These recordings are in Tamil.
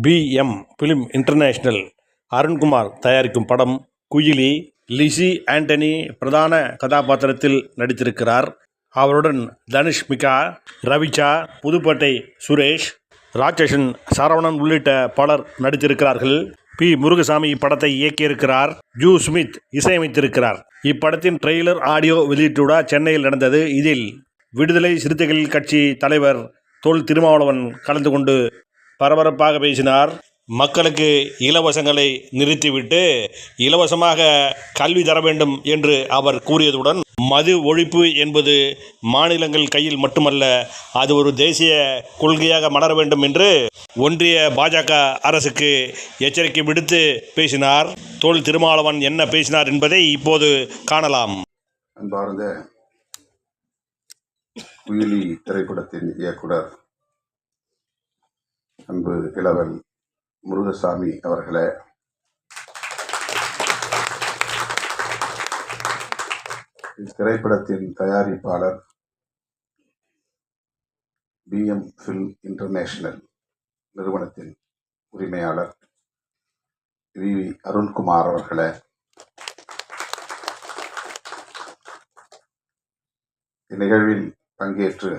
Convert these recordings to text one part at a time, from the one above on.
பிஎம் ஃபிலிம் இன்டர்நேஷனல் அருண்குமார் தயாரிக்கும் படம் குயிலி. லிஸி ஆண்டனி பிரதான கதாபாத்திரத்தில் நடித்திருக்கிறார். அவருடன் தனுஷ்மிகா, ரவிச்சா, புதுப்பேட்டை சுரேஷ், ராட்சசன், சரவணன் உள்ளிட்ட பலர் நடித்திருக்கிறார்கள். பி. முருகசாமி இப்படத்தை இயக்கியிருக்கிறார். Zoo Smith இசையமைத்திருக்கிறார். இப்படத்தின் ட்ரெய்லர் ஆடியோ வெளியீட்டு விழா சென்னையில் நடந்தது. இதில் விடுதலை சிறுத்தைகள் கட்சி தலைவர் தொல் திருமாவளவன் கலந்து கொண்டு பரபரப்பாக பேசினார். மக்களுக்கு இலவசங்களை நிறுத்திவிட்டு இலவசமாக கல்வி தர வேண்டும் என்று அவர் கூறியதுடன், மது ஒழிப்பு என்பது மாநிலங்கள் கையில் மட்டுமல்ல, அது ஒரு தேசிய கொள்கையாக மலர வேண்டும் என்று ஒன்றிய பாஜக அரசுக்கு எச்சரிக்கை விடுத்து பேசினார். தொல் திருமாவளவன் என்ன பேசினார் என்பதை இப்போது காணலாம். அன்பார்ந்த குயிலி திரைப்படத்தின் இயக்குனர் அன்பு இளவல் முருகசாமி அவர்களே, இத்திரைப்படத்தின் தயாரிப்பாளர் பிஎம் ஃபிலிம் இன்டர்நேஷனல் நிறுவனத்தின் உரிமையாளர் வி. அருண்குமார் அவர்களே, இந்நிகழ்வில் பங்கேற்று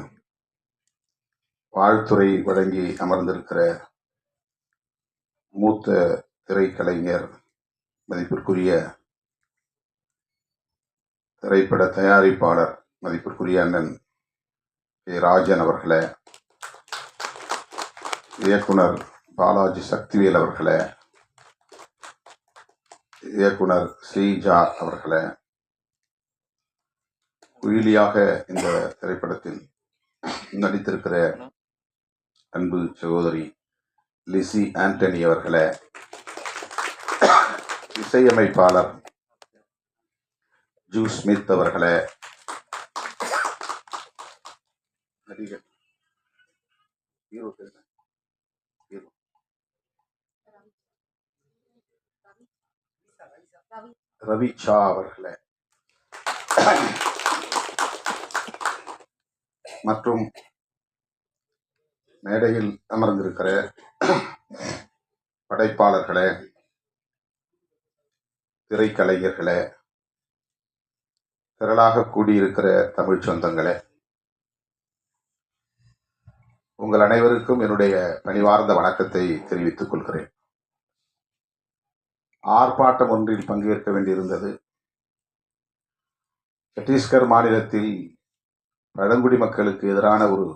வாழ்த்துறை வழங்கி அமர்ந்திருக்கிற மூத்த திரைக்கலைஞர், மதிப்பிற்குரிய திரைப்பட தயாரிப்பாளர், மதிப்பிற்குரிய அண்ணன் கே. ராஜன் அவர்களே, இயக்குனர் பாலாஜி சக்திவேல் அவர்களே, இயக்குனர் ஸ்ரீஜா அவர்களே, குயிலியாக இந்த திரைப்படத்தில் நடித்திருக்கிற அன்பு சகோதரி லிஸி ஆண்டனி அவர்களே, இசையமைப்பாளர் ஜூ ஸ்மித் அவர்களே, நடிகர் ரவிச்சா அவர்களே மற்றும் மேடையில் அமர்ந்திருக்கிற படைப்பாளர்களே, திரைக்கலைஞர்களே, திரளாக கூடியிருக்கிற தமிழ் சொந்தங்களே, உங்கள் அனைவருக்கும் என்னுடைய பணிவார்ந்த வணக்கத்தை தெரிவித்துக் கொள்கிறேன். ஆர்ப்பாட்டம் ஒன்றில் பங்கேற்க வேண்டியிருந்தது. சத்தீஸ்கர் மாநிலத்தில் பழங்குடி மக்களுக்கு எதிரான ஒரு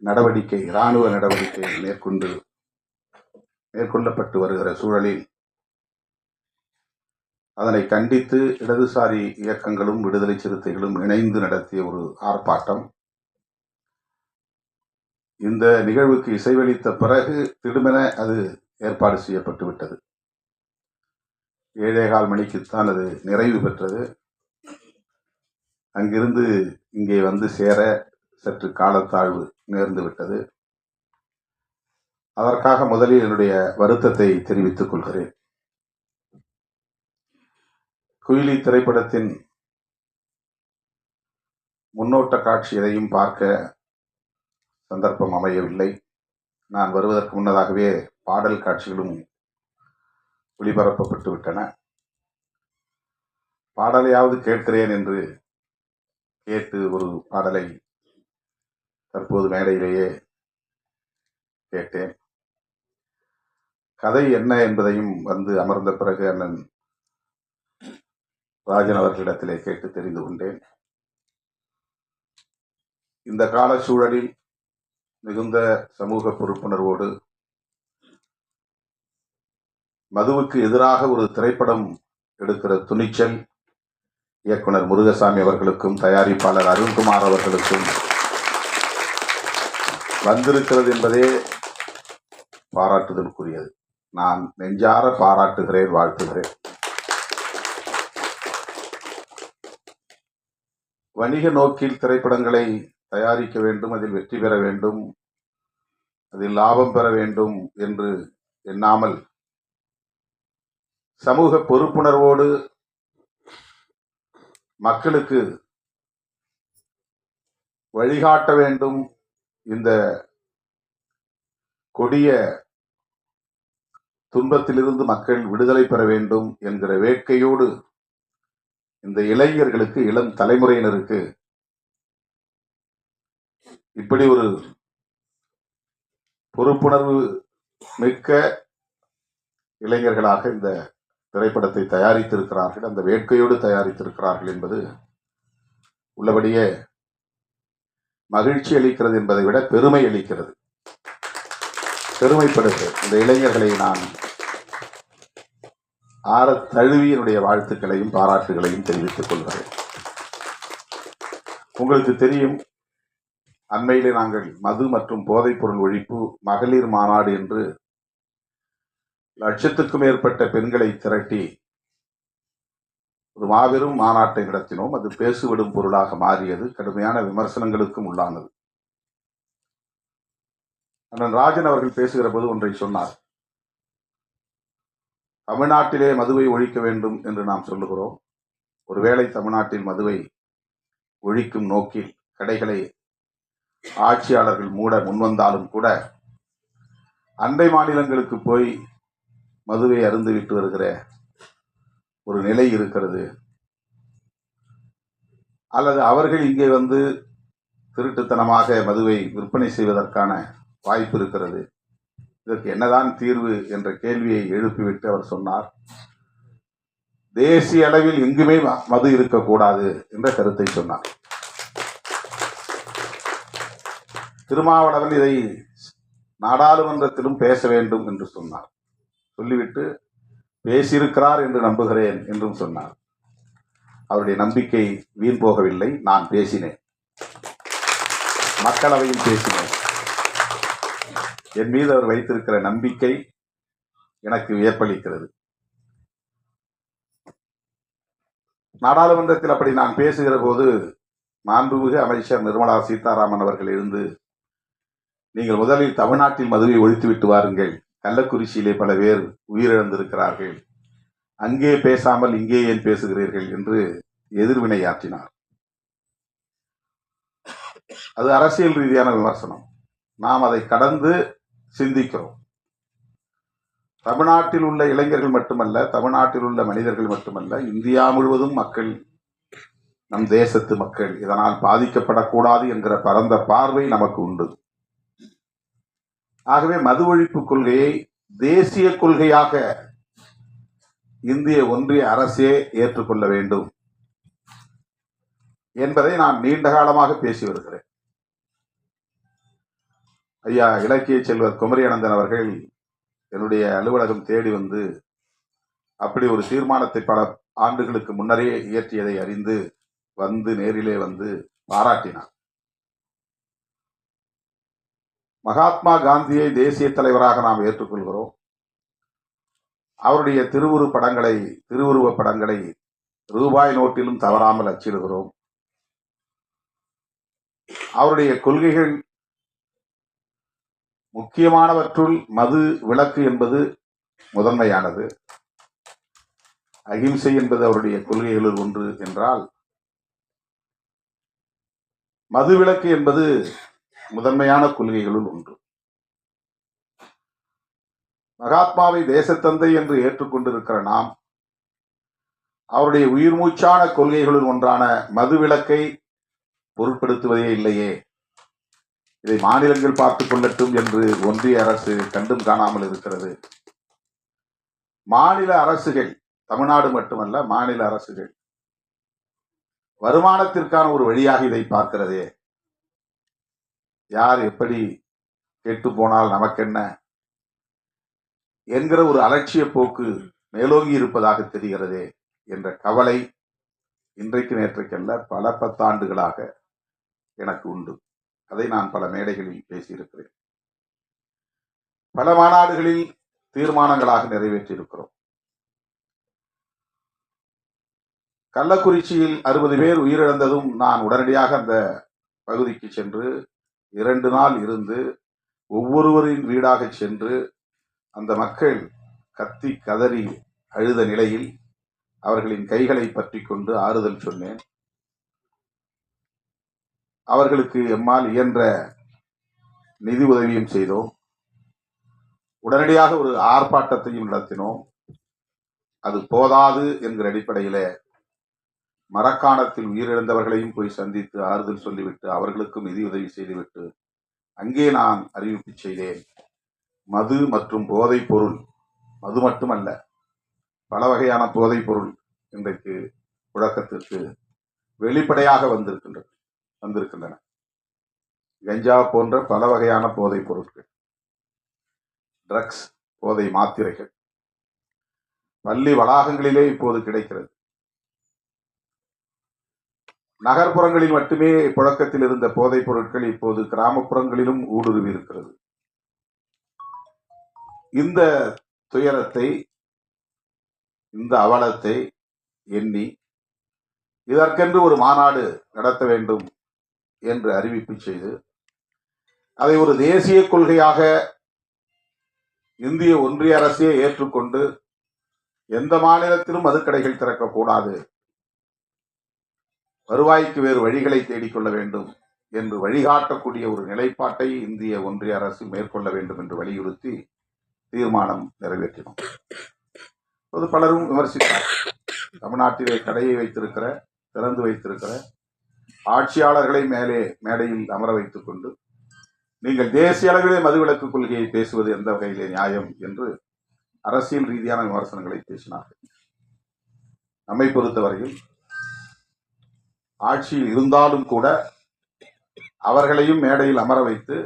நடவடிக்கை, இராணுவ நடவடிக்கை மேற்கொள்ளப்பட்டு வருகிற சூழலில் அதனை கண்டித்து இடதுசாரி இயக்கங்களும் விடுதலை சிறுத்தைகளும் இணைந்து நடத்திய ஒரு ஆர்ப்பாட்டம். இந்த நிகழ்வுக்கு இசைவளித்த பிறகு திடுமென அது ஏற்பாடு செய்யப்பட்டு விட்டது. 7:15 மணிக்குத்தான் அது நிறைவு பெற்றது. அங்கிருந்து இங்கே வந்து சேர சற்று காலத்தாழ்வு நேர்ந்து விட்டது. அதற்காக முதலில் என்னுடைய வருத்தத்தை தெரிவித்துக் கொள்கிறேன். குயிலி திரைப்படத்தின் முன்னோட்ட காட்சி எதையும் பார்க்க சந்தர்ப்பம் அமையவில்லை. நான் வருவதற்கு முன்னதாகவே பாடல் காட்சிகளும் ஒளிபரப்பப்பட்டு விட்டன. பாடலையாவது கேட்கிறேன் என்று கேட்டு ஒரு பாடலை தற்போது மேடையிலேயே கேட்டேன். கதை என்ன என்பதையும் வந்து அமர்ந்த பிறகு அண்ணன் ராஜன் அவர்களிடத்திலே கேட்டு தெரிந்து கொண்டேன். இந்த கால சூழலில் மிகுந்த சமூக பொறுப்புணர்வோடு மதுவுக்கு எதிராக ஒரு திரைப்படம் எடுக்கிற துணிச்சல் இயக்குனர் முருகசாமி அவர்களுக்கும் தயாரிப்பாளர் அருண்குமார் அவர்களுக்கும் வந்திருக்கிறது என்பதே பாராட்டுதலுக்குரியது. நான் நெஞ்சார பாராட்டுகிறேன், வாழ்த்துகிறேன். வணிக நோக்கில் திரைப்படங்களை தயாரிக்க வேண்டும், அதில் வெற்றி பெற வேண்டும், அதில் லாபம் பெற வேண்டும் என்று எண்ணாமல் சமூக பொறுப்புணர்வோடு மக்களுக்கு வழிகாட்ட வேண்டும். இந்த கொடிய துன்பத்திலிருந்து மக்கள் விடுதலை பெற வேண்டும் என்கிற வேட்கையோடு இந்த இளைஞர்களுக்கு, இளம் தலைமுறையினருக்கு இப்படி ஒரு பொறுப்புணர்வு மிக்க இளைஞர்களாக இந்த திரைப்படத்தை தயாரித்திருக்கிறார்கள், அந்த வேட்கையோடு தயாரித்திருக்கிறார்கள் என்பது உள்ளபடியே மகிழ்ச்சி அளிக்கிறது என்பதை விட பெருமை அளிக்கிறது, பெருமைப்படுகிறது. இந்த இளைஞர்களை நான் ஆற தழுவி என்னுடைய வாழ்த்துக்களையும் பாராட்டுகளையும் தெரிவித்துக் கொள்கிறேன். உங்களுக்கு தெரியும், அண்மையிலே நாங்கள் மது மற்றும் போதைப் பொருள் ஒழிப்பு மகளிர் மாநாடு என்று லட்சத்துக்கும் மேற்பட்ட பெண்களை திரட்டி ஒரு மாபெரும் மாநாட்டை நடத்தினோம். அது பேசுவிடும் பொருளாக மாறியது, கடுமையான விமர்சனங்களுக்கும் உள்ளானது. அண்ணன் ராஜன் அவர்கள் பேசுகிற போது ஒன்றை சொன்னார். தமிழ்நாட்டிலே மதுவை ஒழிக்க வேண்டும் என்று நாம் சொல்லுகிறோம். ஒருவேளை தமிழ்நாட்டில் மதுவை ஒழிக்கும் நோக்கில் கடைகளை ஆட்சியாளர்கள் மூட முன்வந்தாலும் கூட அண்டை மாநிலங்களுக்கு போய் மதுவை அருந்துவிட்டு வருகிற ஒரு நிலை இருக்கிறது. அல்லது அவர்கள் இங்கே வந்து திருட்டுத்தனமாக மதுவை விற்பனை செய்வதற்கான வாய்ப்பு இருக்கிறது. இதற்கு என்னதான் தீர்வு என்ற கேள்வியை எழுப்பிவிட்டு அவர் சொன்னார், தேசிய அளவில் எங்குமே மது இருக்கக்கூடாது என்ற கருத்தை சொன்னார். திருமாவளவன் இதை நாடாளுமன்றத்திலும் பேச வேண்டும் என்று சொன்னார். சொல்லிவிட்டு பேசியிருக்கிறார் என்று நம்புகிறேன் என்றும் சொன்னார். அவருடைய நம்பிக்கை வீண் போகவில்லை. நான் பேசினேன், மக்களவையில் பேசினேன். என் மீது அவர் வைத்திருக்கிற நம்பிக்கை எனக்கு வியப்பளிக்கிறது. நாடாளுமன்றத்தில் அப்படி நான் பேசுகிற போது மாண்புமிகு அமைச்சர் நிர்மலா சீதாராமன் அவர்கள் எழுந்து, நீங்கள் முதலில் தமிழ்நாட்டில் மதுவை ஒழித்துவிட்டு வாருங்கள், கள்ளக்குறிச்சியிலே பல பேர் உயிரிழந்திருக்கிறார்கள், அங்கே பேசாமல் இங்கே ஏன் பேசுகிறீர்கள் என்று எதிர்வினையாற்றினார். அது அரசியல் ரீதியான விமர்சனம். நாம் அதை கடந்து சிந்திக்கிறோம். தமிழ்நாட்டில் உள்ள இளைஞர்கள் மட்டுமல்ல, தமிழ்நாட்டில் உள்ள மனிதர்கள் மட்டுமல்ல, இந்தியா முழுவதும் மக்கள், நம் தேசத்து மக்கள் இதனால் பாதிக்கப்படக்கூடாது என்கிற பரந்த பார்வை நமக்கு உண்டு. ஆகவே மது ஒழிப்பு கொள்கையை தேசிய கொள்கையாக இந்திய ஒன்றிய அரசே ஏற்றுக்கொள்ள வேண்டும் என்பதை நான் நீண்ட காலமாக பேசி வருகிறேன். ஐயா இலக்கிய செல்வர் குமரி அனந்தன் அவர்கள் என்னுடைய அலுவலகம் தேடி வந்து அப்படி ஒரு தீர்மானத்தை பல ஆண்டுகளுக்கு முன்னரே இயற்றியதை அறிந்து வந்து நேரிலே வந்து பாராட்டினார். மகாத்மா காந்தியை தேசிய தலைவராக நாம் ஏற்றுக்கொள்கிறோம். அவருடைய திருவுருவ படங்களை ரூபாய் நோட்டிலும் தவறாமல் அச்சிடுகிறோம். அவருடைய கொள்கைகள் முக்கியமானவற்றுள் மது விலக்கு என்பது முதன்மையானது. அகிம்சை என்பது அவருடைய கொள்கைகளில் ஒன்று என்றால், மது விலக்கு என்பது முதன்மையான கொள்கைகளுள் ஒன்று. மகாத்மாவை தேசத்தந்தை என்று ஏற்றுக்கொண்டிருக்கிற நாம் அவருடைய உயிர் மூச்சான கொள்கைகளுள் ஒன்றான மது விலக்கை பொருட்படுத்துவதே இல்லையே. இதை மாநிலங்கள் பார்த்துக் கொள்ளட்டும் என்று ஒன்றிய அரசு கண்டும் காணாமல் இருக்கிறது. மாநில அரசுகள், தமிழ்நாடு மட்டுமல்ல, மாநில அரசுகள் வருமானத்திற்கான ஒரு வழியாக இதை பார்க்கிறதே. யார் எப்படி கெட்டு போனால் நமக்கென்ன என்கிற ஒரு அலட்சிய போக்கு மேலோங்கி இருப்பதாக தெரிகிறதே என்ற கவலை இன்றைக்கு நேற்றைக்கல்ல, பல பத்தாண்டுகளாக எனக்கு உண்டு. அதை நான் பல மேடைகளில் பேசியிருக்கிறேன். பல மாநாடுகளில் தீர்மானங்களாக நிறைவேற்றியிருக்கிறோம். கள்ளக்குறிச்சியில் 60 பேர் உயிரிழந்ததும் நான் உடனடியாக அந்த பகுதிக்கு சென்று 2 நாள் இருந்து ஒவ்வொருவரின் வீடாக சென்று அந்த மக்கள் கத்தி கதறி அழுத நிலையில் அவர்களின் கைகளை பற்றி கொண்டு ஆறுதல் சொன்னேன். அவர்களுக்கு எம்மால் இயன்ற நிதி உதவியும் செய்தோம். உடனடியாக ஒரு ஆர்ப்பாட்டத்தையும் நடத்தினோம். அது போதாது என்கிற அடிப்படையிலே மரக்காணத்தில் உயிரிழந்தவர்களையும் போய் சந்தித்து ஆறுதல் சொல்லிவிட்டு அவர்களுக்கும் நிதியுதவி செய்துவிட்டு அங்கே நான் அறிவிப்பு செய்தேன். மது மற்றும் போதைப் பொருள், மது மட்டுமல்ல, பல வகையான போதைப் பொருள் இன்றைக்கு புழக்கத்திற்கு வெளிப்படையாக வந்திருக்கின்றன. கஞ்சா போன்ற பல வகையான போதைப் பொருட்கள், ட்ரக்ஸ், போதை மாத்திரைகள் பள்ளி வளாகங்களிலே இப்போது கிடைக்கிறது. நகர்ப்புறங்களில் மட்டுமே புழக்கத்தில் இருந்த போதைப் பொருட்கள் இப்போது கிராமப்புறங்களிலும் ஊடுருவி இருக்கிறது. இந்த துயரத்தை, இந்த அவலத்தை எண்ணி இதற்கென்று ஒரு மாநாடு நடத்த வேண்டும் என்று அறிவிப்பு செய்து அதை ஒரு தேசிய கொள்கையாக இந்திய ஒன்றிய அரசே ஏற்றுக்கொண்டு எந்த மாநிலத்திலும் மதுக்கடைகள் திறக்கக்கூடாது, வருவாய்க்கு வேறு வழிகளை தேடிக்கொள்ள வேண்டும் என்று வழிகாட்டக்கூடிய ஒரு நிலைப்பாட்டை இந்திய ஒன்றிய அரசு மேற்கொள்ள வேண்டும் என்று வலியுறுத்தி தீர்மானம் நிறைவேற்றினோம். அது பலரும் விமர்சித்தார். தமிழ்நாட்டிலே கடையை வைத்திருக்கிற, திறந்து வைத்திருக்கிற ஆட்சியாளர்களை மேடையில் அமர வைத்துக் கொண்டு நீங்கள் தேசிய அளவிலே மதுவிலக்கு கொள்கையை பேசுவது எந்த வகையிலே நியாயம் என்று அரசியல் ரீதியான விமர்சனங்களை பேசினார்கள். நம்மை பொறுத்தவரையில் ஆட்சியில் இருந்தாலும் கூட அவர்களையும் மேடையில் அமர வைத்து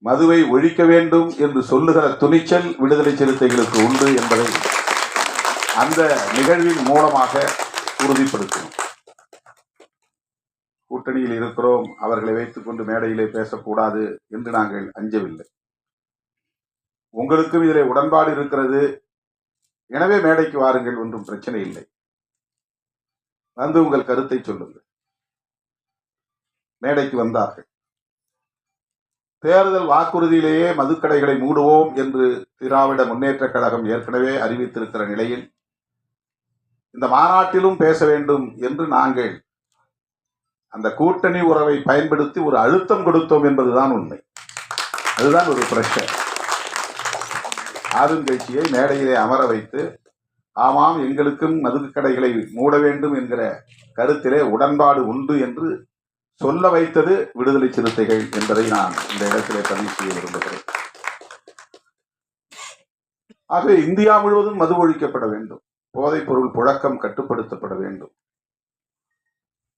மதுவை ஒழிக்க வேண்டும் என்று சொல்லுகிற துணிச்சல் விடுதலை சிறுத்தைகளுக்கு உண்டு என்பதை அந்த நிகழ்வின் மூலமாக உறுதிப்படுத்தினோம். கூட்டணியில் இருக்கிறோம், அவர்களை வைத்துக் கொண்டு மேடையிலே பேசக்கூடாது என்று நாங்கள் அஞ்சவில்லை. உங்களுக்கும் இதிலே உடன்பாடு இருக்கிறது, எனவே மேடைக்கு வாருங்கள், ஒன்றும் பிரச்சனை இல்லை, வந்து உங்கள் கருத்தை சொல்லுங்கள். மேடைக்கு வந்தார்கள். தேர்தல் வாக்குறுதியிலேயே மதுக்கடைகளை மூடுவோம் என்று திராவிட முன்னேற்ற கழகம் ஏற்கனவே அறிவித்திருக்கிற நிலையில் இந்த மாநாட்டிலும் பேச வேண்டும் என்று நாங்கள் அந்த கூட்டணி உறவை பயன்படுத்தி ஒரு அழுத்தம் கொடுத்தோம் என்பதுதான் உண்மை. அதுதான் ஒரு பிரஷர். ஆளுங்கட்சியை மேடையிலே அமர வைத்து, ஆமாம் எங்களுக்கும் மதுக்கடைகளை மூட வேண்டும் என்கிற கருத்திலே உடன்பாடு உண்டு என்று சொல்ல வைத்தது விடுதலை சிறுத்தைகள் என்பதை நான் இந்த இடத்திலே பதிவு செய்ய விரும்புகிறேன். ஆகவே இந்தியா முழுவதும் மது ஒழிக்கப்பட வேண்டும், போதைப் பொருள் புழக்கம் கட்டுப்படுத்தப்பட வேண்டும்.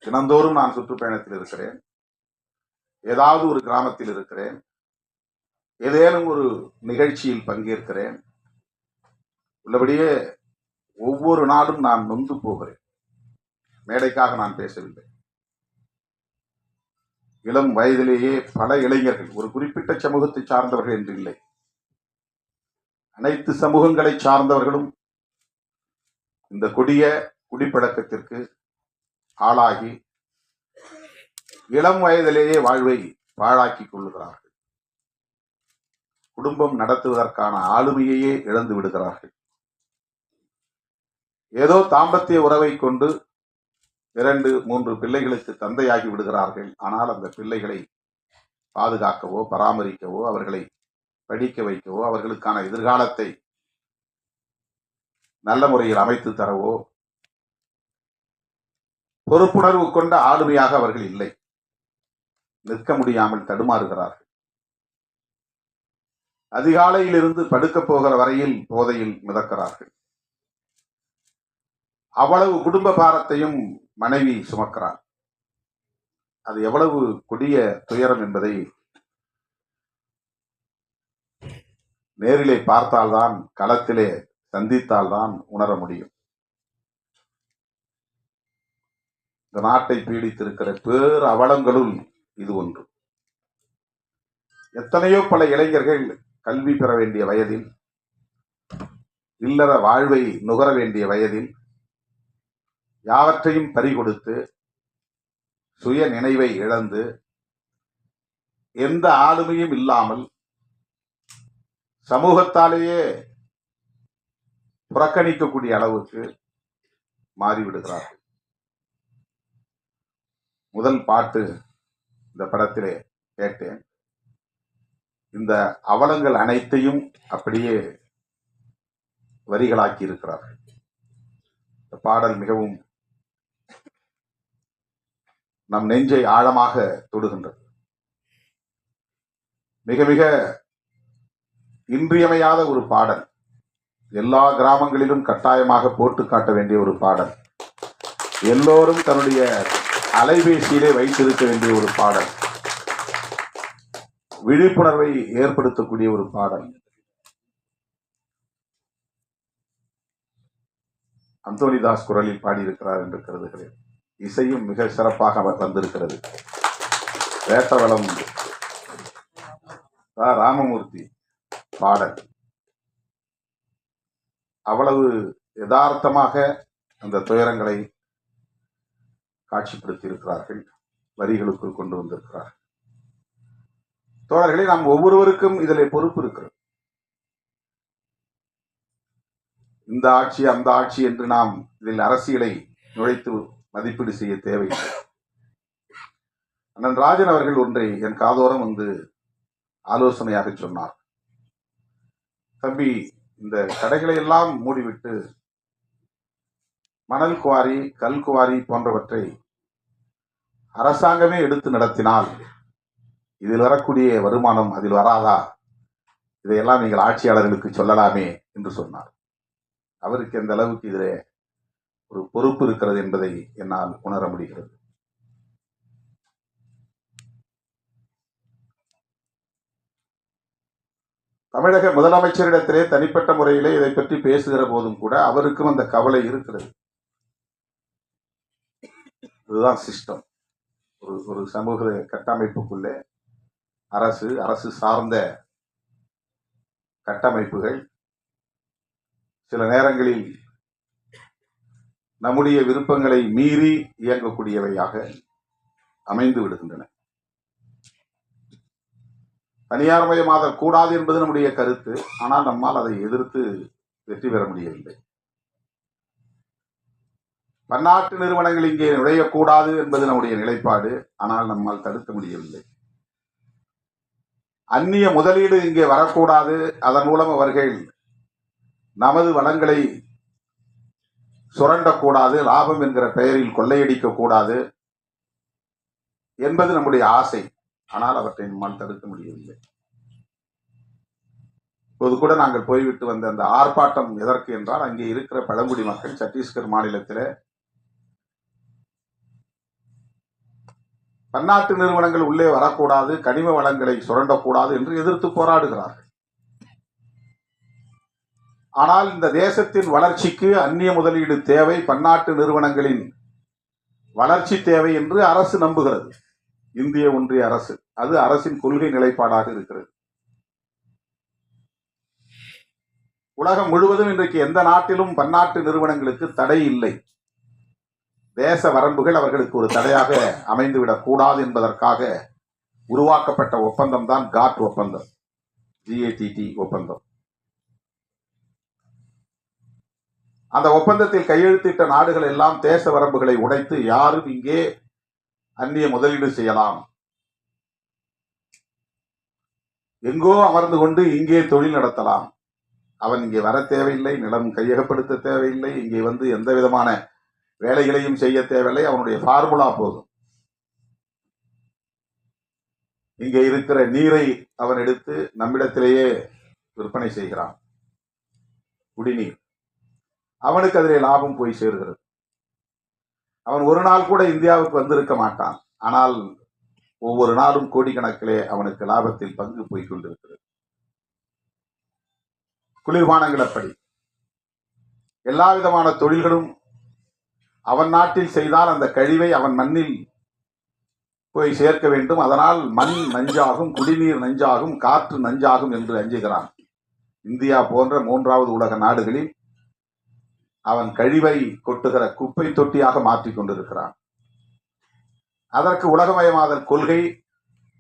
தினந்தோறும் நான் சுற்றுப்பயணத்தில் இருக்கிறேன், ஏதாவது ஒரு கிராமத்தில் இருக்கிறேன், ஏதேனும் ஒரு நிகழ்ச்சியில் பங்கேற்கிறேன். உள்ளபடியே ஒவ்வொரு நாளும் நான் நொந்து போகிறேன். மேடைக்காக நான் பேசவில்லை. இளம் வயதிலேயே பல இளைஞர்கள், ஒரு குறிப்பிட்ட சமூகத்தை சார்ந்தவர்கள் என்று இல்லை, அனைத்து சமூகங்களை சார்ந்தவர்களும் இந்த கொடிய குடிப்பழக்கத்திற்கு ஆளாகி இளம் வயதிலேயே வாழ்வை பாழாக்கிக் கொள்ளுகிறார்கள். குடும்பம் நடத்துவதற்கான ஆளுமையையே இழந்து விடுகிறார்கள். ஏதோ தாம்பத்திய உறவை கொண்டு 2-3 பிள்ளைகளுக்கு தந்தையாகி விடுகிறார்கள். ஆனால் அந்த பிள்ளைகளை பாதுகாக்கவோ, பராமரிக்கவோ, அவர்களை படிக்க வைக்கவோ, அவர்களுக்கான எதிர்காலத்தை நல்ல முறையில் அமைத்து தரவோ பொறுப்புணர்வு கொண்ட ஆளுமையாக அவர்கள் இல்லை. நிற்க முடியாமல் தடுமாறுகிறார்கள். அதிகாலையில் இருந்து படுக்க போகிற வரையில் போதையில் மிதக்கிறார்கள். அவ்வளவு குடும்ப பாரத்தையும் மனைவி சுமக்கிறார். அது எவ்வளவு கொடிய துயரம் என்பதை நேரிலே பார்த்தால்தான், களத்திலே சந்தித்தால்தான் உணர முடியும். இந்த நாட்டை பீடித்திருக்கிற பேர் அவலங்களுள் இது ஒன்று. எத்தனையோ பல இளைஞர்கள் கல்வி பெற வேண்டிய வயதில், இல்லற வாழ்வை நுகர வேண்டிய வயதில் யாவற்றையும் பறிகொடுத்து, சுய நினைவை இழந்து, எந்த ஆளுமையும் இல்லாமல் சமூகத்தாலேயே புறக்கணிக்கக்கூடிய அளவுக்கு மாறிவிடுகிறார்கள். முதல் பாட்டு இந்த படத்திலே கேட்டேன். இந்த அவலங்கள் அனைத்தையும் அப்படியே வரிகளாக்கி இருக்கிறார்கள். இந்த பாடல் மிகவும் நம் நெஞ்சை ஆழமாக தொடுகின்றது. மிக மிக இன்றியமையாத ஒரு பாடல். எல்லா கிராமங்களிலும் கட்டாயமாக போட்டு காட்ட வேண்டிய ஒரு பாடல். எல்லோரும் தன்னுடைய அலைபேசியிலே வைத்திருக்க வேண்டிய ஒரு பாடல். விழிப்புணர்வை ஏற்படுத்தக்கூடிய ஒரு பாடல். அந்தோனிதாஸ் குரலில் பாடியிருக்கிறார் என்று கருதுகிறேன். இசையும் மிக சிறப்பாக வந்திருக்கிறது. வேட்டவளம் ராமமூர்த்தி பாடல் அவ்வளவு யதார்த்தமாக அந்த துயரங்களை காட்சிப்படுத்தி இருக்கிறார்கள், வரிகளுக்குள் கொண்டு வந்திருக்கிறார்கள். தோழர்களே, நாம் ஒவ்வொருவருக்கும் இதில் பொறுப்பு இருக்கிறது. இந்த ஆட்சி அந்த ஆட்சி என்று நாம் இதில் அரசியலை நுழைத்து மதிப்பீடு செய்ய தேவையில்லை. அண்ணன் ராஜன் அவர்கள் ஒன்றை என் காதோரம் வந்து ஆலோசனையாக சொன்னார். தம்பி, இந்த கடைகளை எல்லாம் மூடிவிட்டு மணல் குவாரி, கல் குவாரி போன்றவற்றை அரசாங்கமே எடுத்து நடத்தினால் இதில் வரக்கூடிய வருமானம் அதில் வராதா? இதையெல்லாம் நீங்கள் ஆட்சியாளர்களுக்கு சொல்லலாமே என்று சொன்னார். அவருக்கு எந்த அளவுக்கு இதிலே ஒரு பொறுப்பு இருக்கிறது என்பதை என்னால் உணர முடிகிறது. தமிழக முதலமைச்சரிடத்திலே தனிப்பட்ட முறையிலே இதை பற்றி பேசுகிற போதும் கூட அவருக்கும் அந்த கவலை இருக்கிறது. இதுதான் சிஸ்டம். ஒரு சமூக கட்டமைப்புக்குள்ளே அரசு சார்ந்த கட்டமைப்புகள் சில நேரங்களில் நம்முடைய விருப்பங்களை மீறி இயங்கக்கூடியவையாக அமைந்து விடுகின்றன. தனியார்மயமாதல் கூடாது என்பது நம்முடைய கருத்து. ஆனால் நம்மால் அதை எதிர்த்து வெற்றி பெற முடியவில்லை. பன்னாட்டு நிறுவனங்கள் இங்கே நுழையக்கூடாது என்பது நம்முடைய நிலைப்பாடு. ஆனால் நம்மால் தடுக்க முடியவில்லை. அந்நிய முதலீடு இங்கே வரக்கூடாது, அதன் மூலம் அவர்கள் நமது வளங்களை சுரண்டக்கூடாது, லாபம் என்கிற பெயரில் கொள்ளையடிக்க கூடாது என்பது நம்முடைய ஆசை. ஆனால் அவற்றை நம்மால் தடுக்க முடியவில்லை. இப்போது கூட நாங்கள் போய்விட்டு வந்த அந்த ஆர்ப்பாட்டம் எதற்கு என்றால், அங்கே இருக்கிற பழங்குடி மக்கள் சத்தீஸ்கர் மாநிலத்தில் பன்னாட்டு நிறுவனங்கள் உள்ளே வரக்கூடாது, கனிம வளங்களை சுரண்டக்கூடாது என்று எதிர்த்து போராடுகிறார்கள். ஆனால் இந்த தேசத்தின் வளர்ச்சிக்கு அந்நிய முதலீடு தேவை, பன்னாட்டு நிறுவனங்களின் வளர்ச்சி தேவை என்று அரசு நம்புகிறது. இந்திய ஒன்றிய அரசு, அது அரசின் கொள்கை நிலைப்பாடாக இருக்கிறது. உலகம் முழுவதும் இன்றைக்கு எந்த நாட்டிலும் பன்னாட்டு நிறுவனங்களுக்கு தடை இல்லை. தேச வரம்புகள் அவர்களுக்கு ஒரு தடையாக அமைந்துவிடக் கூடாது என்பதற்காக உருவாக்கப்பட்ட ஒப்பந்தம் தான் காட் ஒப்பந்தம், GATT ஒப்பந்தம். அந்த ஒப்பந்தத்தில் கையெழுத்திட்ட நாடுகள் எல்லாம் தேச வரம்புகளை உடைத்து யாரும் இங்கே அந்நிய முதலீடு செய்யலாம், எங்கோ அமர்ந்து கொண்டு இங்கே தொழில் நடத்தலாம், அவன் இங்கே வர தேவையில்லை, நிலம் கையகப்படுத்த தேவையில்லை, இங்கே வந்து எந்த விதமான வேலைகளையும் செய்ய தேவையில்லை, அவனுடைய ஃபார்முலா போதும். இங்கே இருக்கிற நீரை அவன் எடுத்து நம்மிடத்திலேயே விற்பனை செய்கிறான், குடிநீர். அவனுக்கு அதிலே லாபம் போய் சேர்கிறது. அவன் ஒரு நாள் கூட இந்தியாவுக்கு வந்திருக்க மாட்டான். ஆனால் ஒவ்வொரு நாளும் கோடிக்கணக்கிலே அவனுக்கு லாபத்தில் பங்கு போய் கொண்டிருக்கிறது. குளிர்பானங்கள் அப்படி. எல்லா விதமான தொழில்களும் அவன் நாட்டில் செய்தால் அந்த கழிவை அவன் மண்ணில் போய் சேர்க்க வேண்டும். அதனால் மண் நஞ்சாகும், குடிநீர் நஞ்சாகும், காற்று நஞ்சாகும் என்று அஞ்சுகிறான். இந்தியா போன்ற மூன்றாவது உலக நாடுகளில் அவன் கழிவை கொட்டுகிற குப்பை தொட்டியாக மாற்றிக் கொண்டிருக்கிறான். அதற்கு உலகமயமாதல் கொள்கை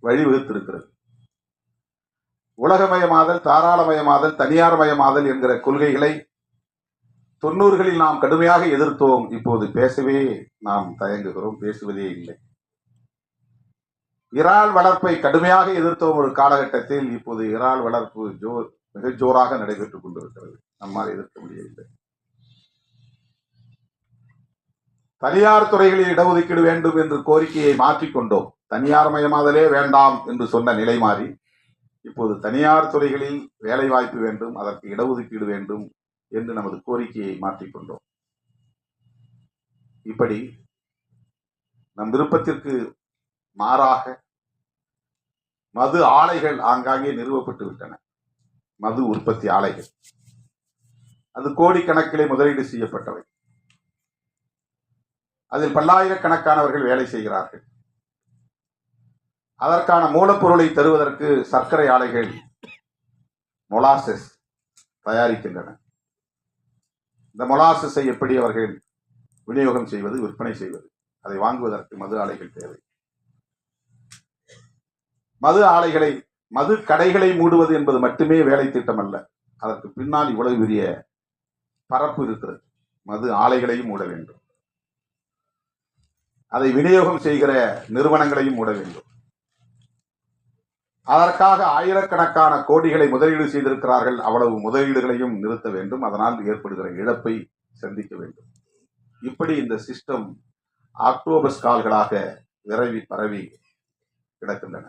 வழிவகுத்திருக்கிறது. உலகமயமாதல், தாராளமயமாதல், தனியார்மயமாதல் என்கிற கொள்கைகளை 90களில் நாம் கடுமையாக எதிர்த்தோம். இப்போது பேசவே நாம் தயங்குகிறோம், பேசுவதே இல்லை. இறால் வளர்ப்பை கடுமையாக எதிர்த்த ஒரு காலகட்டத்தில் இப்போது இறால் வளர்ப்பு மிக ஜோராக நடைபெற்றுக் கொண்டிருக்கிறது. நம்மால் எதிர்க்க முடியவில்லை. தனியார் துறைகளில் இடஒதுக்கீடு வேண்டும் என்று கோரிக்கையை மாற்றிக்கொண்டோம். தனியார் மயமாதலே வேண்டாம் என்று சொன்ன நிலை மாறி இப்போது தனியார் துறைகளில் வேலை வாய்ப்பு வேண்டும், அதற்கு இடஒதுக்கீடு வேண்டும் என்று நமது கோரிக்கையை மாற்றிக்கொண்டோம். இப்படி நம் விருப்பத்திற்கு மாறாக மது ஆலைகள் ஆங்காங்கே நிறுவப்பட்டு விட்டன. மது உற்பத்தி ஆலைகள், அது கோடிக்கணக்கிலே முதலீடு செய்யப்பட்டவை. அதில் பல்லாயிரக்கணக்கானவர்கள் வேலை செய்கிறார்கள். அதற்கான மூலப்பொருளை தருவதற்கு சர்க்கரை ஆலைகள் மொலாசஸ் தயாரிக்கின்றன. இந்த மொலாசஸை எப்படி அவர்கள் விநியோகம் செய்வது, விற்பனை செய்வது, அதை வாங்குவதற்கு மது ஆலைகள் தேவை. மது கடைகளை மூடுவது என்பது மட்டுமே வேலை திட்டம் அல்ல. அதற்கு பின்னால் இவ்வளவு பெரிய பரப்பு இருக்கிறது. மது ஆலைகளையும் மூட வேண்டும், அதை விநியோகம் செய்கிற நிறுவனங்களையும் மூட வேண்டும். அதற்காக ஆயிரக்கணக்கான கோடிகளை முதலீடு செய்திருக்கிறார்கள். அவ்வளவு முதலீடுகளையும் நிறுத்த வேண்டும். அதனால் ஏற்படுகிற இழப்பை சந்திக்க வேண்டும். இப்படி இந்த சிஸ்டம் ஆக்டோபஸ் கால்களாக விரவி பரவி கிடக்கின்றன.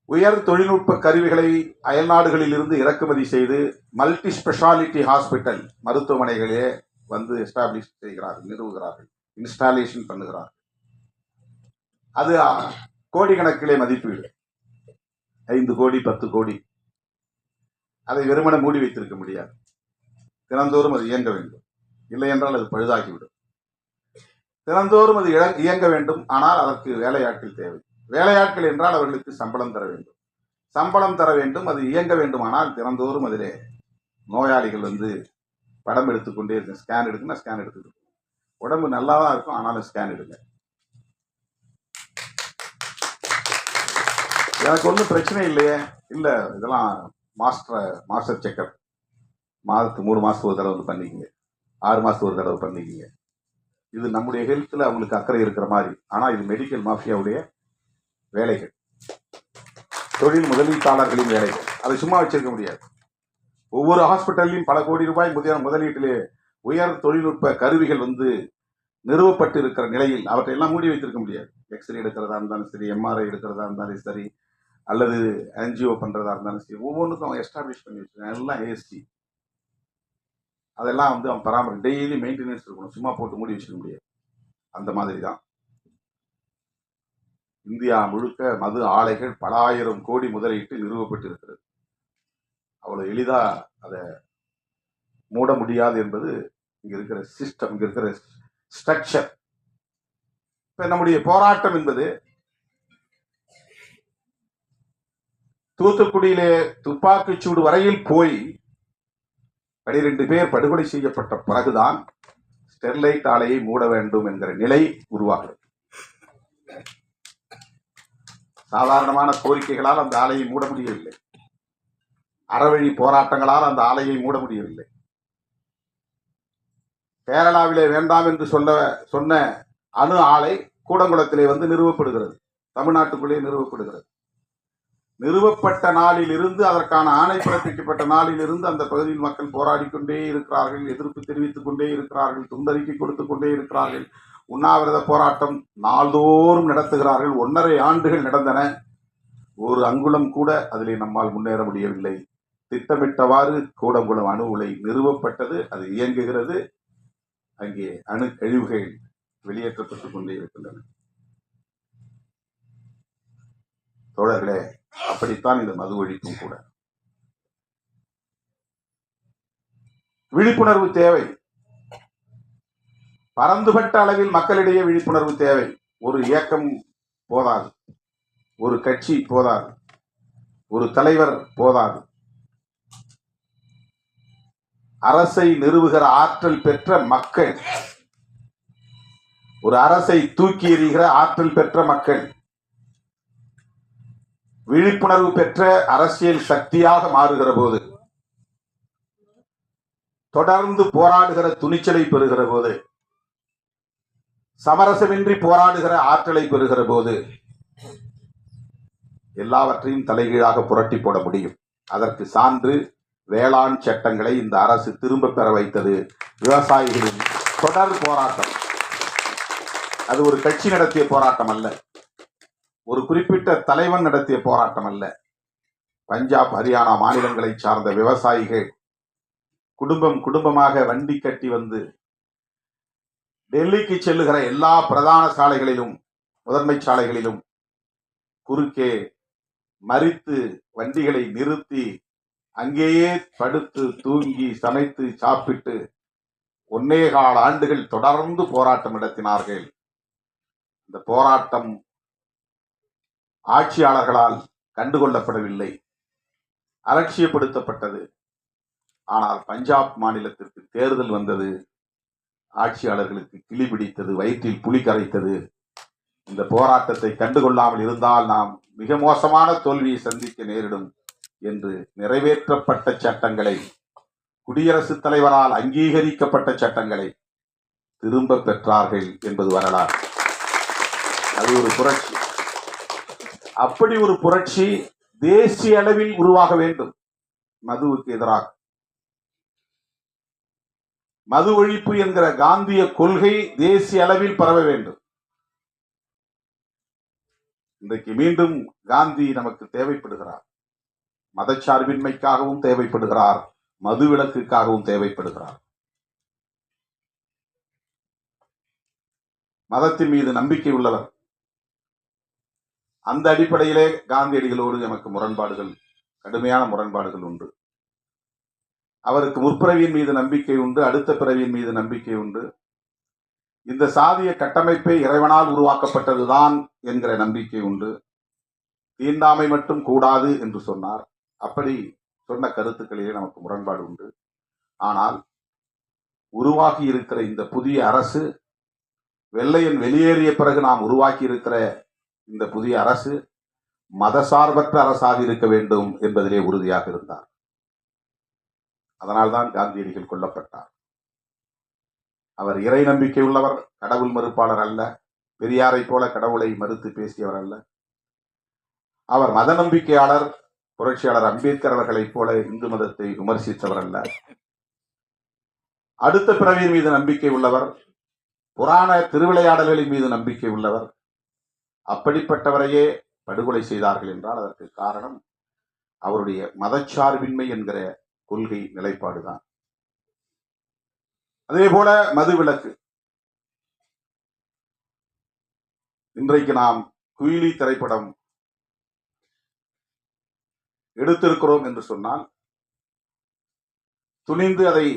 உயர் தொழில்நுட்ப கருவிகளை அயல்நாடுகளில் இருந்து இறக்குமதி செய்து மல்டி ஸ்பெஷாலிட்டி ஹாஸ்பிட்டல் மருத்துவமனைகளே வந்து எஸ்டாப்ளிஷ் செய்கிறார்கள், நிறுவுகிறார்கள், இன்ஸ்டாலேஷன் பண்ணுகிறார்கள். அது கோடிக்கணக்கிலே மதிப்பீடு, 5 கோடி 10 கோடி. அதை வெறுமன மூடி வைத்திருக்க முடியாது. தினந்தோறும் அது இயங்க வேண்டும். இல்லை என்றால் அது பழுதாகிவிடும். தினந்தோறும் அது இயங்க வேண்டும். ஆனால் அதற்கு வேலையாட்கள் தேவை. வேலையாட்கள் என்றால் அவர்களுக்கு சம்பளம் தர வேண்டும். சம்பளம் தர வேண்டும். அது இயங்க வேண்டுமானால் தினந்தோறும் அதிலே நோயாளிகள் வந்து படம் எடுத்துக்கொண்டே இருக்கு. ஸ்கேன் எடுக்குன்னா ஸ்கேன் எடுத்துக்கிட்டு, உடம்பு நல்லா தான் இருக்கும், ஆனாலும் ஸ்கேன் எடுங்க. எனக்கு ஒன்றும் பிரச்சனை இல்லையே. இல்லை, இதெல்லாம் மாஸ்டர் செக்கப் மாதத்துக்கு 3 மாதத்துக்கு ஒரு தடவை வந்து பண்ணிக்கிங்க, 6 மாதத்துக்கு ஒரு தடவை பண்ணிக்கிங்க. இது நம்முடைய ஹெல்த்தில் அவங்களுக்கு அக்கறை இருக்கிற மாதிரி. ஆனால் இது மெடிக்கல் மாஃபியாவுடைய வேலைகள், தொழில் முதலீட்டாளர்களின் வேலைகள். அதை சும்மா வச்சிருக்க முடியாது. ஒவ்வொரு ஹாஸ்பிட்டல்லையும் பல கோடி ரூபாய் முதலீட்டிலே உயர் தொழில்நுட்ப கருவிகள் வந்து நிறுவப்பட்டு இருக்கிற நிலையில் அவற்றையெல்லாம் மூடி வைத்திருக்க முடியாது. எக்ஸ்ரே எடுக்கிறதா இருந்தாலும் சரி, எம்ஆர்ஐ எடுக்கிறதா இருந்தாலும் சரி, அல்லது ஆன்ஜிஓ பண்றதா இருந்தாலும் சரி, ஒவ்வொன்றுக்கும் அவன் எஸ்டாப்ளிஷ் பண்ணி வச்சிருக்கான். எல்லாம் ஏஎஸ்டி. அதெல்லாம் வந்து அவன் பராமரி, டெய்லி மெயின்டெனன்ஸ் இருக்கணும். சும்மா போட்டு மூடி வச்சிருக்க முடியாது. அந்த மாதிரி தான் இந்தியா முழுக்க மது ஆலைகள் பல ஆயிரம் கோடி முதலீட்டு நிறுவப்பட்டு இருக்கிறது. அவ்வளவு எளிதா அதை மூட முடியாது என்பது இங்க இருக்கிற சிஸ்டம், இங்க இருக்கிற ஸ்ட்ரக்சர். இப்ப நம்முடைய போராட்டம் என்பது தூத்துக்குடியிலே துப்பாக்கிச் சூடு வரையில் போய் 12 பேர் படுகொலை செய்யப்பட்ட பிறகுதான் ஸ்டெர்லைட் ஆலையை மூட வேண்டும் என்கிற நிலை உருவாகிறது. சாதாரணமான கோரிக்கைகளால் அந்த ஆலையை மூட முடியவில்லை. அறவழி போராட்டங்களால் அந்த ஆலையை மூட முடியவில்லை. கேரளாவிலே வேண்டாம் என்று சொன்ன அணு ஆலை கூடங்குளத்திலே வந்து நிறுவப்படுகிறது. தமிழ்நாட்டுக்குள்ளே நிறுவப்படுகிறது. நிறுவப்பட்ட நாளில் இருந்து, அதற்கான ஆணை பிறப்பிக்கப்பட்ட நாளில் இருந்து அந்த பகுதியில் மக்கள் போராடி கொண்டே இருக்கிறார்கள், எதிர்ப்பு தெரிவித்துக் கொண்டே இருக்கிறார்கள், துண்டறிக்கை கொடுத்துக் கொண்டே இருக்கிறார்கள், உண்ணாவிரத போராட்டம் நாள்தோறும் நடத்துகிறார்கள். 1.5 ஆண்டுகள் நடந்தன. ஒரு அங்குலம் கூட அதிலே நம்மால் முன்னேற முடியவில்லை. திட்டமிட்டவாறு கூடங்குளம் அணு உலை நிறுவப்பட்டது, அது இயங்குகிறது. அங்கே அணு கழிவுகள் வெளியேற்றப்பட்டுக் கொண்டே இருக்கின்றன. தோழர்களே, அப்படித்தான் இந்த மது ஒழிப்பும் கூட. விழிப்புணர்வு தேவை. பரந்துபட்ட அளவில் மக்களிடையே விழிப்புணர்வு தேவை. ஒரு இயக்கம் போதாது, ஒரு கட்சி போதாது, ஒரு தலைவர் போதாது. அரசை நிறுவுகிற ஆற்றல் பெற்ற மக்கள், ஒரு அரசை தூக்கி எறிகிற ஆற்றல் பெற்ற மக்கள், விழிப்புணர்வு பெற்ற அரசியல் சக்தியாக மாறுகிற போது, தொடர்ந்து போராடுகிற துணிச்சலை பெறுகிற போது, சமரசமின்றி போராடுகிற ஆற்றலை பெறுகிற போது எல்லாவற்றையும் தலைகீழாக புரட்டி போட முடியும். அதற்கு சான்று வேளாண் சட்டங்களை இந்த அரசு திரும்ப பெற வைத்தது. விவசாயிகளின் தொடர் போராட்டம். அது ஒரு கட்சி நடத்திய போராட்டம் அல்ல, ஒரு குறிப்பிட்ட தலைவன் நடத்திய போராட்டம் அல்ல. பஞ்சாப், ஹரியானா மாநிலங்களை சார்ந்த விவசாயிகள் குடும்பம் குடும்பமாக வண்டி கட்டி வந்து டெல்லிக்கு செல்லுகிற எல்லா பிரதான சாலைகளிலும், முதன்மை சாலைகளிலும் குறுக்கே மறித்து வண்டிகளை நிறுத்தி அங்கேயே படுத்து தூங்கி சமைத்து சாப்பிட்டு 1.25 ஆண்டுகள் தொடர்ந்து போராட்டம் நடத்தினார்கள். இந்த போராட்டம் ஆட்சியாளர்களால் கண்டுகொள்ளப்படவில்லை, அலட்சியப்படுத்தப்பட்டது. ஆனால் பஞ்சாப் மாநிலத்திற்கு தேர்தல் வந்தது, ஆட்சியாளர்களுக்கு கிளி பிடித்தது, வயிற்றில் புலி கரைத்தது. இந்த போராட்டத்தை கண்டுகொள்ளாமல் இருந்தால் நாம் மிக மோசமான தோல்வியை சந்திக்க நேரிடும் என்று நிறைவேற்றப்பட்ட சட்டங்களை, குடியரசுத் தலைவரால் அங்கீகரிக்கப்பட்ட சட்டங்களை திரும்ப பெற்றார்கள் என்பது வரலாறு. அது ஒரு புரட்சி. அப்படி ஒரு புரட்சி தேசிய அளவில் உருவாக வேண்டும். மதுவுக்கு எதிராக மது ஒழிப்பு என்கிற காந்திய கொள்கை தேசிய அளவில் பரவ வேண்டும். இன்றைக்கு மீண்டும் காந்தி நமக்கு தேவைப்படுகிறார். மதச்சார்பின்மைக்காகவும் தேவைப்படுகிறார், மது விலக்குக்காகவும் தேவைப்படுகிறார். மதத்தின் மீது நம்பிக்கை உள்ளவர். அந்த அடிப்படையிலே காந்தியடிகளோடு நமக்கு முரண்பாடுகள், கடுமையான முரண்பாடுகள் உண்டு. அவருக்கு முற்பிறவியின் மீது நம்பிக்கை உண்டு, அடுத்த பிறவியின் மீது நம்பிக்கை உண்டு. இந்த சாதிய கட்டமைப்பே இறைவனால் உருவாக்கப்பட்டதுதான் என்கிற நம்பிக்கை உண்டு. தீண்டாமை மட்டும் கூடாது என்று சொன்னார். அப்படி சொன்ன கருத்துக்களிலே நமக்கு முரண்பாடு உண்டு. ஆனால் உருவாகி இருக்கிற இந்த புதிய அரசு, வெள்ளையன் வெளியேறிய பிறகு நாம் உருவாக்கி இருக்கிற இந்த புதிய அரசு மதசார்பற்ற அரசாக இருக்க வேண்டும் என்பதிலே உறுதியாக இருந்தார். அதனால்தான் காந்தியடிகள் கொல்லப்பட்டார். அவர் இறை நம்பிக்கை உள்ளவர், கடவுள் மறுப்பாளர் அல்ல. பெரியாரை போல கடவுளை மறுத்து பேசியவர் அல்ல. அவர் மத நம்பிக்கையாளர். புரட்சியாளர் அம்பேத்கர் அவர்களைப் போல இந்து மதத்தை விமர்சித்தவர் அல்ல. அடுத்த பிறவியின் மீது நம்பிக்கை உள்ளவர், புராண திருவிளையாடல்களின் மீது நம்பிக்கை உள்ளவர். அப்படிப்பட்டவரையே படுகொலை செய்தார்கள் என்றால் அதற்கு காரணம் அவருடைய மதச்சார்பின்மை என்கிற கொள்கை நிலைப்பாடுதான். அதே போல மதுவிலக்கு. இன்றைக்கு நாம் குயிலி திரைப்படம் எடுத்திருக்கிறோம் என்று சொன்னால், துணிந்து அதை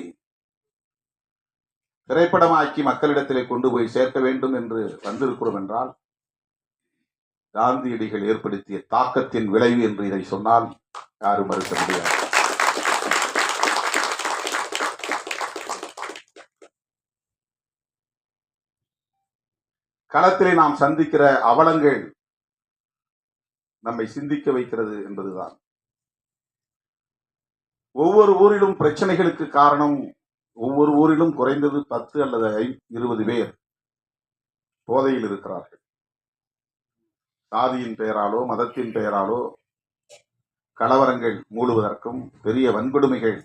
திரைப்படமாக்கி மக்களிடத்திலே கொண்டு போய் சேர்க்க வேண்டும் என்று வந்திருக்கிறோம் என்றால், காந்தியடிகள் ஏற்படுத்திய தாக்கத்தின் விளைவு என்று இதை சொன்னால் யாரும் மறுக்க முடியாது. களத்திலே நாம் சந்திக்கிற அவலங்கள் நம்மை சிந்திக்க வைக்கிறது என்பதுதான். ஒவ்வொரு ஊரிலும் பிரச்சனைகளுக்கு காரணம், ஒவ்வொரு ஊரிலும் குறைந்தது 10 அல்லது 20 பேர் போதையில் இருக்கிறார்கள். சாதியின் பெயராலோ மதத்தின் பெயராலோ கலவரங்கள் மூடுவதற்கும் பெரிய வன்கொடுமைகள்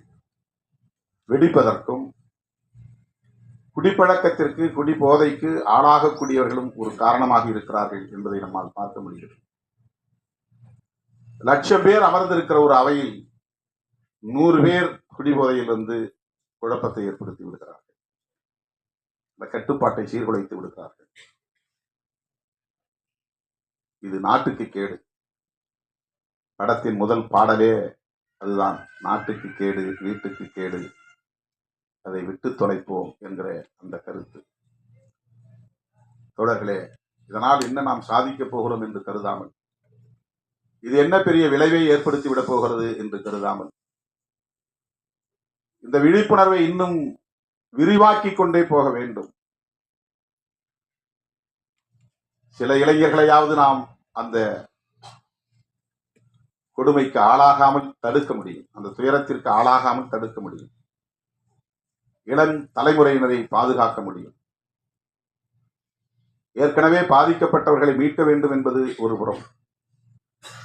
வெடிப்பதற்கும் குடிப்பழக்கத்திற்கு, குடிபோதைக்கு ஆளாகக்கூடியவர்களும் ஒரு காரணமாக இருக்கிறார்கள் என்பதை நம்மால் பார்க்க முடிகிறது. 1,00,000 பேர் அமர்ந்திருக்கிற ஒரு அவையில் 100 பேர் குடிபோதையில் வந்து குழப்பத்தை ஏற்படுத்தி விடுகிறார்கள். இந்த கட்டுப்பாட்டை சீர்குலைத்து விடுகிறார்கள். இது நாட்டுக்கு கேடு. படத்தின் முதல் பாடலே அதுதான், நாட்டுக்கு கேடு, வீட்டுக்கு கேடு, அதை விட்டு தொலைப்போம் என்கிற அந்த கருத்து. தோழர்களே, இதனால் என்ன நாம் சாதிக்கப் போகிறோம் என்று கருதாமல், இது என்ன பெரிய விளைவை ஏற்படுத்தி விடப் போகிறது என்று கருதாமல், இந்த விழிப்புணர்வை இன்னும் விரிவாக்கிக் கொண்டே போக வேண்டும். சில இளைஞர்களையாவது நாம் அந்த கொடுமைக்கு ஆளாகாமல் தடுக்க முடியும், அந்த துயரத்திற்கு ஆளாகாமல் தடுக்க முடியும், இளம் தலைமுறையினரை பாதுகாக்க முடியும். ஏற்கனவே பாதிக்கப்பட்டவர்களை மீட்க வேண்டும் என்பது ஒரு புறம்,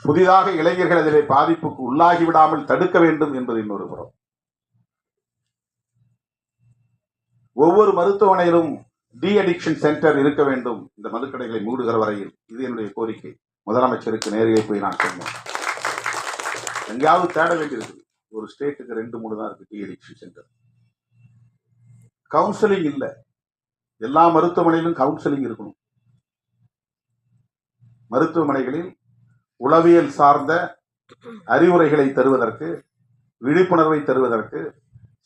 புதிதாக இளைஞர்கள் அதிலே பாதிப்புக்கு உள்ளாகி விடாமல் தடுக்க வேண்டும் என்பது இன்னொரு புறம். ஒவ்வொரு மருத்துவமனையிலும் டி அடிக்ஷன் சென்டர் இருக்க வேண்டும் இந்த மதுக்கடைகளை மூடுகிற வரையில். இது என்னுடைய கோரிக்கை. முதலமைச்சருக்கு நேரிலே போய் நான் சொன்னேன். எங்கேயாவது தேட வேண்டியிருக்கு. ஒரு ஸ்டேட்டுக்கு 2-3 தான் இருக்கு டி அடிக்ஷன் சென்டர். கவுன்சிலிங் இல்லை. எல்லா மருத்துவமனையிலும் கவுன்சிலிங் இருக்கணும். மருத்துவமனைகளில் உளவியல் சார்ந்த அறிவுரைகளை தருவதற்கு, விழிப்புணர்வை தருவதற்கு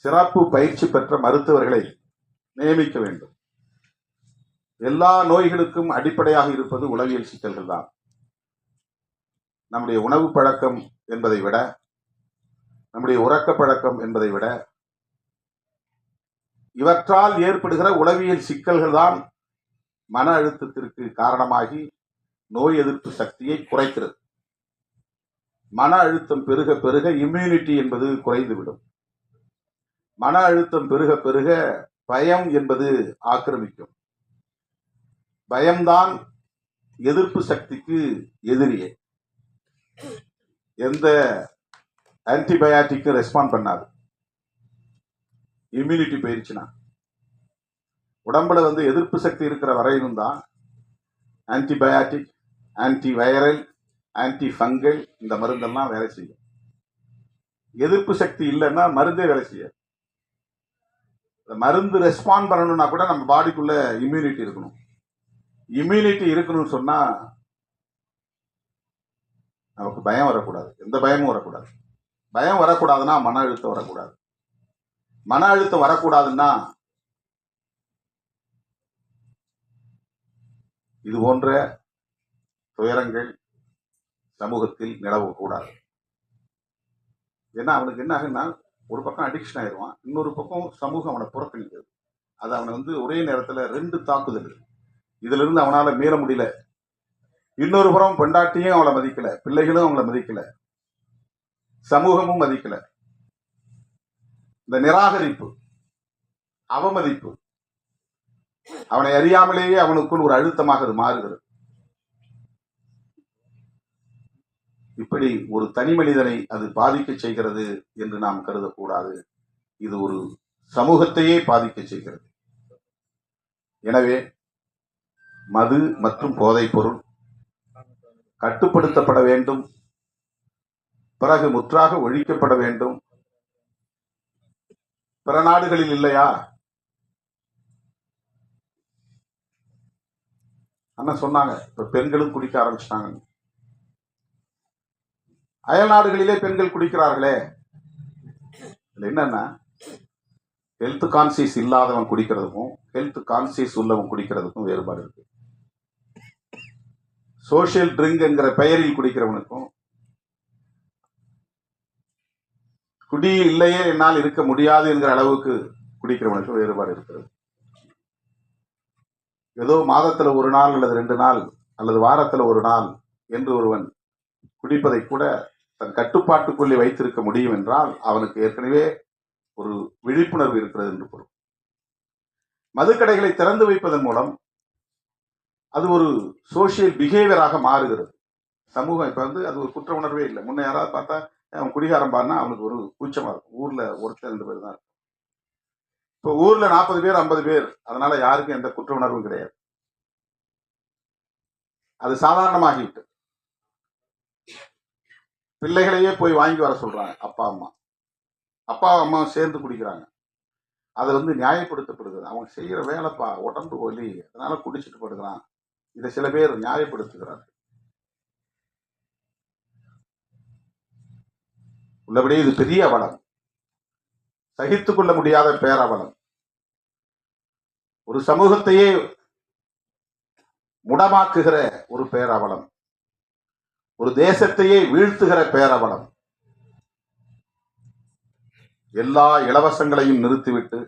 சிறப்பு பயிற்சி பெற்ற மருத்துவர்களை நியமிக்க வேண்டும். எல்லா நோய்களுக்கும் அடிப்படையாக இருப்பது உளவியல் சிக்கல்கள் தான். நம்முடைய உணவு பழக்கம் என்பதை விட, நம்முடைய உறக்க பழக்கம் என்பதை விட, இவற்றால் ஏற்படுகிற உளவியல் சிக்கல்கள் தான் மன அழுத்தத்திற்கு காரணமாகி நோய் எதிர்ப்பு சக்தியை குறைக்கிறது. மன அழுத்தம் பெருக பெருக இம்யூனிட்டி என்பது குறைந்துவிடும். மன அழுத்தம் பெருக பெருக பயம் என்பது ஆக்கிரமிக்கும். பயம்தான் எதிர்ப்பு சக்திக்கு எதிரியே. எந்த ஆன்டிபயாட்டிக்கும் ரெஸ்பாண்ட் பண்ணாது. இம்யூனிட்டி போயிடுச்சுன்னா, உடம்புல எதிர்ப்பு சக்தி இருக்கிற வரையிலும் தான் antibiotic, anti viral, anti fungal இந்த மருந்தெல்லாம் வேலை செய்யும். எதிர்ப்பு சக்தி இல்லைன்னா மருந்தே வேலை செய்யாது. மருந்து ரெஸ்பாண்ட் பண்ணணும்னா கூட நம்ம பாடிக்குள்ள இம்யூனிட்டி இருக்கணும். இம்யூனிட்டி இருக்கணும்னு சொன்னா நமக்கு பயம் வரக்கூடாது. எந்த பயமும் வரக்கூடாது. பயம் வரக்கூடாதுன்னா மன அழுத்தம் வரக்கூடாது. மன அழுத்தம் வரக்கூடாதுன்னா இது போன்ற துயரங்கள் சமூகத்தில் நிலவக்கூடாது. ஏன்னா அவனுக்கு என்ன ஆகுன்னா, ஒரு பக்கம் அடிக்ஷன் ஆயிடுவான், இன்னொரு பக்கம் சமூகம் அவனை புறக்கணிக்கிறது. அது அவனை ஒரே நேரத்தில் 2 தாக்குதல். இதுல இருந்து அவனால மீற முடியல. இன்னொரு புறம் பெண்டாட்டியும் அவளை மதிக்கல, பிள்ளைகளும் அவங்கள மதிக்கல, சமூகமும் மதிக்கல. இந்த நிராகரிப்பு, அவமதிப்பு அவனை அறியாமலேயே அவனுக்குள் ஒரு அழுத்தமாக அது மாறுகிறது. இப்படி ஒரு தனி மனிதனை அது பாதிக்க செய்கிறது என்று நாம் கருதக்கூடாது. இது ஒரு சமூகத்தையே பாதிக்க செய்கிறது. எனவே மது மற்றும் போதைப் பொருள் கட்டுப்படுத்தப்பட வேண்டும். பிறகு முற்றாக ஒழிக்கப்பட வேண்டும். பிற நாடுகளில் இல்லையா? அண்ணன் சொன்னாங்க, இப்ப பெண்களும் குடிக்க ஆரம்பிச்சிட்டாங்க. அயல் நாடுகளிலே பெண்கள் குடிக்கிறார்களே. என்னன்னா, ஹெல்த் கான்சியஸ் இல்லாதவன் குடிக்கிறதுக்கும் ஹெல்த் கான்சியஸ் உள்ளவன் குடிக்கிறதுக்கும் வேறுபாடு இருக்கு. சோசியல் ட்ரிங்க் என்கிற பெயரில் குடிக்கிறவனுக்கும், குடி இல்லையே என்னால் இருக்க முடியாது என்கிற அளவுக்கு குடிக்கிறவனுக்கும் வேறுபாடு இருக்கிறது. ஏதோ மாதத்துல 1 நாள் அல்லது 2 நாள் அல்லது வாரத்துல 1 நாள் என்று ஒருவன் குடிப்பதை கூட தன் கட்டுப்பாட்டுக்குள்ளே வைத்திருக்க முடியும் என்றால் அவனுக்கு ஏற்கனவே ஒரு விழிப்புணர்வு இருக்கிறது என்று பொருள். மதுக்கடைகளை திறந்து வைப்பதன் மூலம் அது ஒரு சோசியல் பிஹேவியராக மாறுகிறது. சமூகம் இப்ப அது ஒரு குற்ற உணர்வே இல்லை. முன்ன யாராவது பார்த்தா அவன் குடிகாரம் பாருன்னா அவனுக்கு ஒரு கூச்சமா இருக்கும். ஊர்ல 1-2 பேர் தான் இருக்கும். இப்போ ஊர்ல 40 பேர் 50 பேர், அதனால யாருக்கும் எந்த குற்ற உணர்வும் கிடையாது. அது சாதாரணமாகிவிட்டு பிள்ளைகளையே போய் வாங்கி வர சொல்றாங்க. அப்பா அம்மா சேர்ந்து குடிக்கிறாங்க. அது நியாயப்படுத்தப்படுகிறது. அவங்க செய்யற வேலைப்பா, உடம்பு வலி, அதனால குடிச்சிட்டு படுக்கிறான். இதை சில பேர் நியாயப்படுத்துகிறார்கள். உள்ளபடி இது பெரிய அவலம், சகித்துக் கொள்ள முடியாத பேரவலம். ஒரு சமூகத்தையே முடமாக்குகிற ஒரு பேரவலம், ஒரு தேசத்தையே வீழ்த்துகிற பேரவலம். எல்லா இலவசங்களையும் நிறுத்திவிட்டு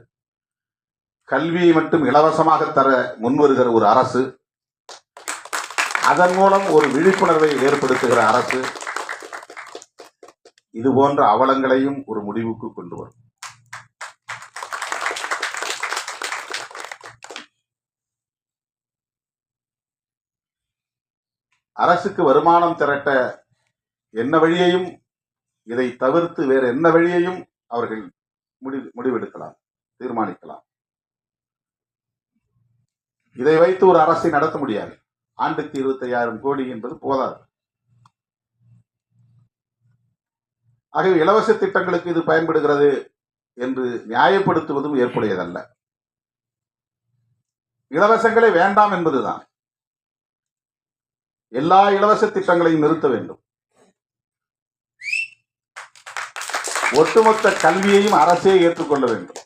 கல்வியை மட்டும் இலவசமாக தர முன்வருகிற ஒரு அரசு, அதன் மூலம் ஒரு விழிப்புணர்வை ஏற்படுத்துகிற அரசு, இது போன்ற அவலங்களையும் ஒரு முடிவுக்கு கொண்டு வரும். அரசுக்கு வருமானம் திரட்ட என்ன வழியையும், இதை தவிர்த்து வேறு என்ன வழியையும் அவர்கள் முடிவெடுக்கலாம், தீர்மானிக்கலாம். இதை வைத்து ஒரு அரசை நடத்த முடியாது. ஆண்டுக்கு 25,000 கோடி என்பது போதாது. ஆகவே இலவச திட்டங்களுக்கு இது பயன்படுகிறது என்று நியாயப்படுத்துவதும் ஏற்புடையதல்ல. இலவசங்களே வேண்டாம் என்பதுதான். எல்லா இலவச திட்டங்களையும் நிறுத்த வேண்டும். ஒட்டுமொத்த கல்வியையும் அரசே ஏற்றுக்கொள்ள வேண்டும்.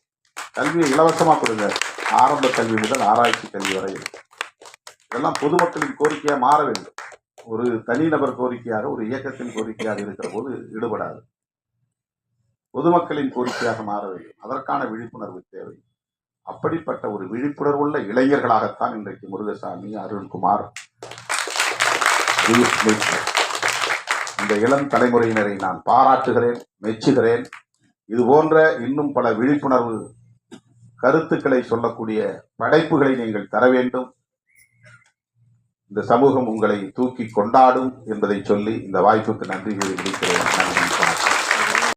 கல்வியை இலவசமா கொடுங்க, ஆரம்ப கல்வி முதல் ஆராய்ச்சி கல்வி வரை. இதெல்லாம் பொதுமக்களின் கோரிக்கையாக மாற வேண்டும். ஒரு தனிநபர் கோரிக்கையாக, ஒரு இயக்கத்தின் கோரிக்கையாக இருக்கிற போது ஈடுபடாது. பொதுமக்களின் கோரிக்கையாக மாற வேண்டும். அதற்கான விழிப்புணர்வு தேவை. அப்படிப்பட்ட ஒரு விழிப்புணர்வுள்ள இளைஞர்களாகத்தான் இன்றைக்கு முருகசாமி, அருண்குமார், இந்த இளம் தலைமுறையினரை நான் பாராட்டுகிறேன், மெச்சுகிறேன். இது போன்ற இன்னும் பல விழிப்புணர்வு கருத்துக்களை சொல்லக்கூடிய படைப்புகளை நீங்கள் தர வேண்டும். இந்த சமூகம் உங்களை தூக்கி கொண்டாடும் என்பதை சொல்லி இந்த வாய்ப்புக்கு நன்றி கூறி முடிக்கிறேன். நன்றி.